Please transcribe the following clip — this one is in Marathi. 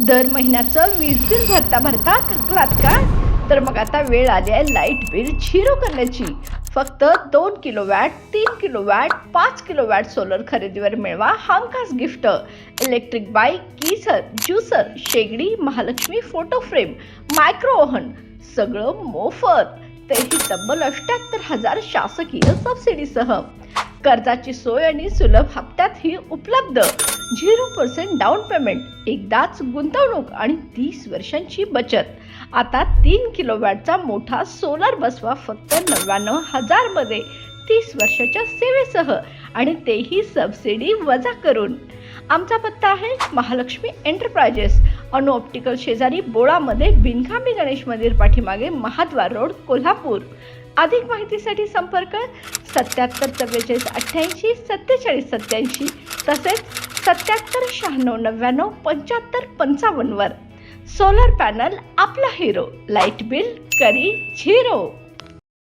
दर महिन्याचं वीज बिल भरता भरता थकलात का? तर मग आता वेळ आली आहे लाईट बिल झिरो करण्याची. फक्त 2 किलोवॅट, 3 किलोवॅट, 5 किलोवॅट सोलर खरेदीवर मिळवा हमखास gift. Electric bike, geyser, juicer, शेगडी, Mahalakshmi photo frame, micro oven सगळं मोफत. तेही तब्बल 78,000 शासकीय सबसिडीसह. कर्जाची सोय आणि सुलभ हप्त्यातही उपलब्ध. 0% डाऊन पेमेंट, एकदाच गुंतवणूक आणि 30 वर्षांची बचत. आता 3 किलोवॅटचा मोठा सोलर बसवा फक्त 99,000 मध्ये 30 वर्षाच्या सेवेसह आणि तेही सबसिडी वजा करून. आमचा पत्ता आहे महालक्ष्मी एंटरप्राइजेस, अनु ऑप्टिकल शेजारी बोळामध्ये, बिनखांबी गणेश मंदिर पाठीमागे, महाद्वार रोड, कोल्हापूर. अधिक माहितीसाठी संपर्क 77 44 88 47 87 तसेच 77 96 99 75 55 वर. सोलर पॅनल आपला हिरो, लाईट बिल करी झिरो.